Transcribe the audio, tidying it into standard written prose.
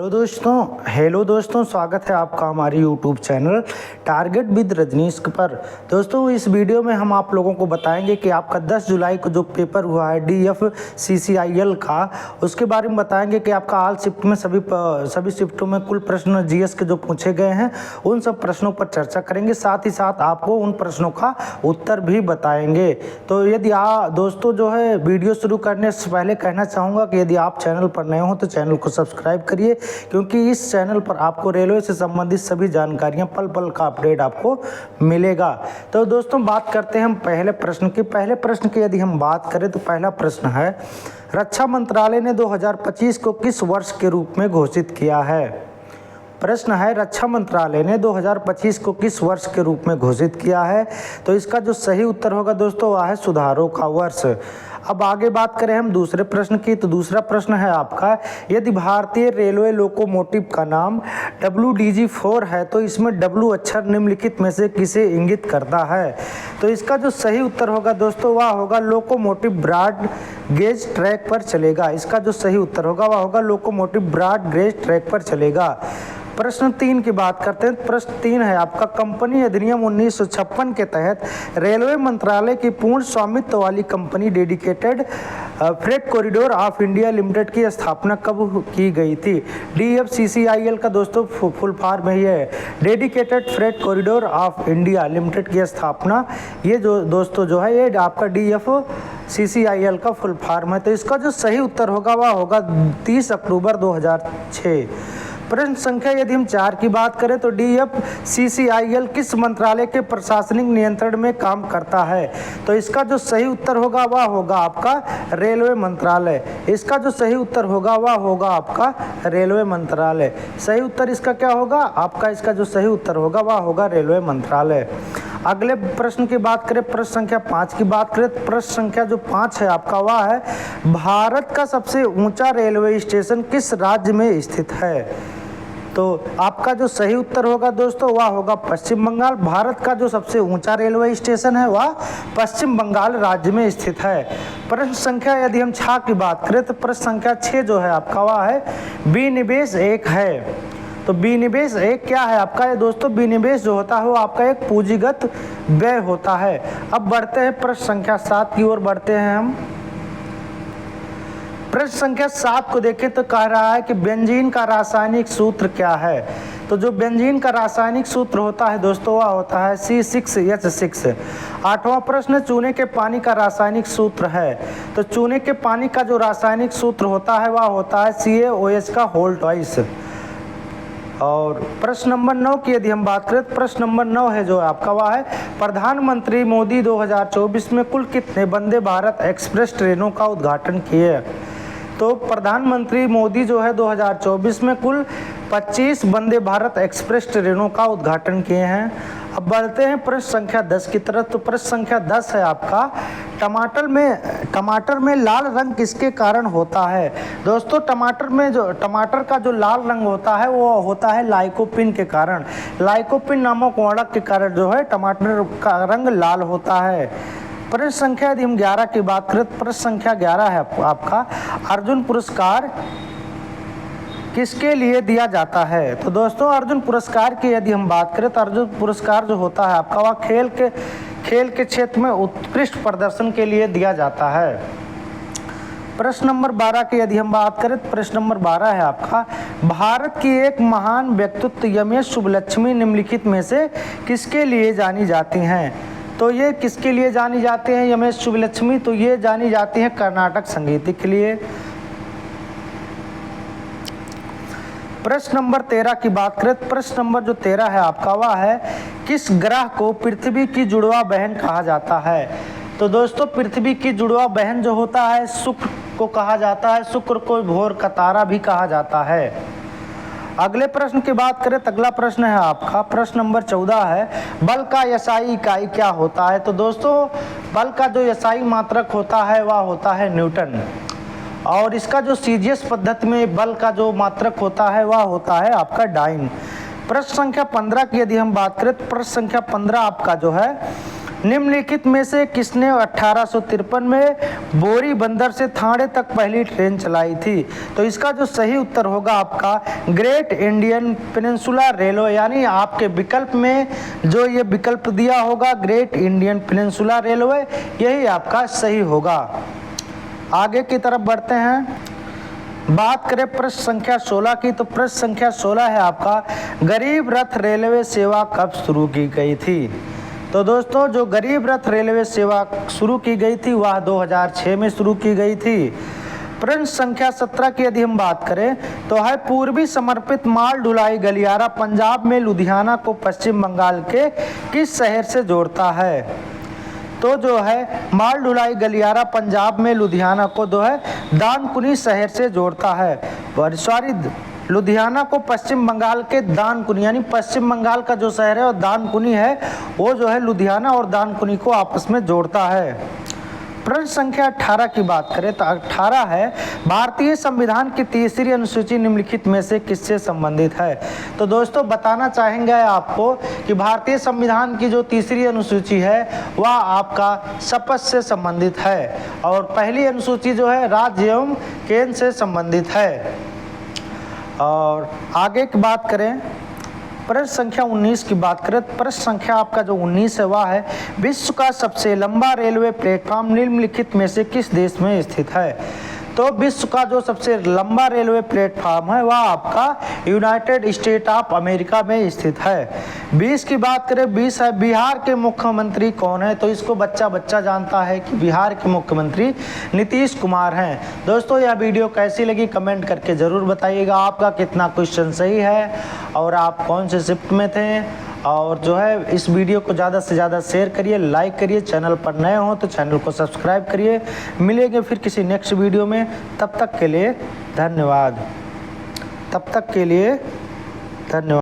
Hello दोस्तों, स्वागत है आपका हमारे YouTube channel target with Rajneesh पर। दोस्तों, इस वीडियो में हम आप लोगों को बताएंगे कि आपका 10 जुलाई को जो पेपर हुआ है DFCCIL का, उसके बारे में बताएंगे कि आपका ऑल शिफ्ट में सभी शिफ्टों में कुल प्रश्न GS के जो पूछे गए हैं उन सब प्रश्नों पर चर्चा करेंगे। साथ ही साथ आपको उन प्रश्नों का उत्तर भी बताएंगे। तो यदि दोस्तों जो है, वीडियो शुरू करने से पहले कहना चाहूँगा कि यदि आप चैनल पर नए हो तो चैनल को सब्सक्राइब करिए, क्योंकि इस चैनल पर आपको रेलवे से संबंधित सभी जानकारियां पल पल का अपडेट आपको मिलेगा। तो दोस्तों, बात करते हैं हम पहले प्रश्न की। पहले प्रश्न की यदि हम बात करें तो पहला प्रश्न है, रक्षा मंत्रालय ने 2025 को किस वर्ष के रूप में घोषित किया है? प्रश्न है, रक्षा मंत्रालय ने 2025 को किस वर्ष के रूप में घोषित किया है? तो इसका जो सही उत्तर होगा दोस्तों वह है सुधारों का वर्ष। अब आगे बात करें हम दूसरे प्रश्न की, तो दूसरा प्रश्न है आपका, यदि भारतीय रेलवे लोकोमोटिव का नाम WDG4 है तो इसमें W अक्षर निम्नलिखित में से किसे इंगित करता है? तो इसका जो सही उत्तर होगा दोस्तों वह होगा लोकोमोटिव ब्रॉड गेज ट्रैक पर चलेगा। इसका जो सही उत्तर होगा वह होगा लोकोमोटिव ब्रॉड गेज ट्रैक पर चलेगा। प्रश्न 3 की बात करते हैं। प्रश्न 3 है आपका, कंपनी अधिनियम 1956 के तहत रेलवे मंत्रालय की पूर्ण स्वामित्व वाली company dedicated freight corridor of India limited की स्थापना कब की गई थी? DFCCIL का दोस्तों फुल फॉर्म है ये dedicated freight corridor of India limited की स्थापना, ये जो दोस्तों जो है ये आपका DFCCIL का फुल फॉर्म है। तो इसका जो सही उत्तर होगा वह होगा 30 अक्टूबर 2006। प्रश्न संख्या यदि हम 4 की बात करें तो DFCCIL किस मंत्रालय के प्रशासनिक नियंत्रण में काम करता है? तो इसका जो सही उत्तर होगा वह होगा आपका रेलवे मंत्रालय। इसका जो सही उत्तर होगा वह होगा आपका रेलवे मंत्रालय। सही उत्तर इसका क्या होगा आपका? इसका जो सही उत्तर होगा वह होगा रेलवे मंत्रालय। अगले प्रश्न की बात करें, प्रश्न संख्या 5 की बात करें, प्रश्न संख्या जो 5 है आपका वह है, भारत का सबसे ऊंचा रेलवे स्टेशन किस राज्य में स्थित है? तो आपका जो सही उत्तर होगा दोस्तों वह होगा पश्चिम बंगाल। भारत का जो सबसे ऊंचा रेलवे स्टेशन है वह पश्चिम बंगाल राज्य में स्थित है। प्रश्न संख्या यदि हम 6 की बात करें तो प्रश्न संख्या 6 जो है आपका वह है, विनिवेश 1 है। तो विनिवेश 1 क्या है आपका? ये दोस्तों विनिवेश जो होता है वो आपका एक पूंजीगत व्यय होता है। अब बढ़ते हैं प्रश्न संख्या 7 की ओर बढ़ते हैं हम। प्रश्न संख्या 7 को देखें तो कह रहा है कि बेंजीन का रासायनिक सूत्र क्या है? तो जो बेंजीन का रासायनिक सूत्र होता है दोस्तों वह होता है C6H6। 8वां प्रश्न, चूने के पानी का रासायनिक सूत्र है। तो चूने के पानी का जो रासायनिक सूत्र होता है वह होता है CaOH का होल ट्वाइस। और प्रश्न नंबर 9 की यदि हम बात करें तो प्रश्न नंबर 9 है जो आपका वह है, प्रधानमंत्री मोदी 2024 में कुल कितने वंदे भारत एक्सप्रेस ट्रेनों का उद्घाटन किए? तो प्रधानमंत्री मोदी जो है 2024 में कुल 25 वंदे भारत एक्सप्रेस ट्रेनों का उद्घाटन किए हैं। अब बढ़ते हैं प्रश्न संख्या 10 की तरफ। तो प्रश्न संख्या 10 है आपका, टमाटर में लाल रंग किसके कारण होता है? दोस्तों टमाटर का जो लाल रंग होता है वो होता है लाइकोपिन के कारण। लाइकोपिन नामक वर्णक के कारण जो है टमाटर का रंग लाल होता है। प्रश्न संख्या यदि हम 11 की बात करें, प्रश्न संख्या 11 है आपका, अर्जुन पुरस्कार किसके लिए दिया जाता है? तो दोस्तों अर्जुन पुरस्कार की यदि हम बात करें तो अर्जुन पुरस्कार जो होता है आपका वह खेल के क्षेत्र में उत्कृष्ट प्रदर्शन के लिए दिया जाता है। प्रश्न नंबर 12 की यदि हम बात करें तो प्रश्न नंबर 12 है आपका, भारत की एक महान व्यक्तित्व यमेश शुभलक्ष्मी निम्नलिखित में से किसके लिए जानी जाती हैं? तो ये किसके लिए जानी जाते हैं यमेश शुभलक्ष्मी? तो ये जानी जाती हैं कर्नाटक संगीत के लिए। प्रश्न नंबर 13 की बात करें, प्रश्न नंबर जो 13 है आपका वह है, किस ग्रह को पृथ्वी की जुड़वा बहन कहा जाता है? तो दोस्तों पृथ्वी की जुड़वा बहन जो होता है शुक्र को कहा जाता है। शुक्र को भोर का तारा भी कहा जाता है। अगले प्रश्न की बात करें तो अगला प्रश्न है आपका, प्रश्न नंबर 14 है, बल का एसआई इकाई क्या होता है? तो दोस्तों बल का जो एसआई मात्रक होता है वह होता है न्यूटन। और इसका जो सीजीएस पद्धति में बल का जो मात्रक होता है वह होता है आपका डाइन। प्रश्न संख्या 15 की यदि हम बात करें तो प्रश्न संख्या 15 आपका जो है, निम्नलिखित में से किसने 1853 में बोरी बंदर से थाने तक पहली ट्रेन चलाई थी? तो इसका जो सही उत्तर होगा आपका ग्रेट इंडियन पेनिनसुला रेलवे, यानी आपके विकल्प में जो ये विकल्प दिया होगा ग्रेट इंडियन पेनिनसुला रेलवे, यही आपका सही होगा। आगे की तरफ बढ़ते हैं। बात करें प्रश्न संख्या 16 की, तो प्रश्न संख्या 16 है आपका गरीब रथ रेलवे सेवा कब शुरू की गई थी? तो दोस्तों जो गरीब रथ रेलवे सेवा शुरू की गई थी वह 2006 में शुरू की गई थी। प्रश्न संख्या 17 की यदि हम बात करें तो है पूर्वी समर्पित माल ढुलाई गलियारा पंजाब में लुधियाना को पश्चिम बंगाल के किस शहर से जोड़ता है? तो जो है माल ढुलाई गलियारा पंजाब में लुधियाना को जो है दानकुनी शहर से जोड़ता है। सॉरी, लुधियाना को पश्चिम बंगाल के दानकुनी, यानी पश्चिम बंगाल का जो शहर है और दानकुनी है वो जो है लुधियाना और दानकुनी को आपस में जोड़ता है। प्रश्न संख्या 18 की बात करें तो 18 है भारतीय संविधान की तीसरी अनुसूची निम्नलिखित में से किससे संबंधित है? तो दोस्तों बताना चाहेंगे आपको कि भारतीय संविधान की जो तीसरी अनुसूची है वह आपका शपथ से संबंधित है और पहली अनुसूची जो है राज्य एवं केंद्र से संबंधित है। और आगे की बात करें प्रश्न संख्या 19 की बात करें, प्रश्न संख्या आपका जो 19 है वह है विश्व का सबसे लंबा रेलवे प्लेटफॉर्म निम्नलिखित में से किस देश में स्थित है? तो विश्व का जो सबसे लंबा रेलवे प्लेटफॉर्म है वह आपका यूनाइटेड स्टेट ऑफ अमेरिका में स्थित है। 20 की बात करें, 20 है बिहार के मुख्यमंत्री कौन है? तो इसको बच्चा बच्चा जानता है कि बिहार के मुख्यमंत्री नीतीश कुमार हैं। दोस्तों यह वीडियो कैसी लगी कमेंट करके ज़रूर बताइएगा। आपका कितना क्वेश्चन सही है और आप कौन से शिफ्ट में थे, और जो है इस वीडियो को ज़्यादा से ज़्यादा शेयर करिए, लाइक करिए। चैनल पर नए हो तो चैनल को सब्सक्राइब करिए। मिलेंगे फिर किसी नेक्स्ट वीडियो में, तब तक के लिए धन्यवाद।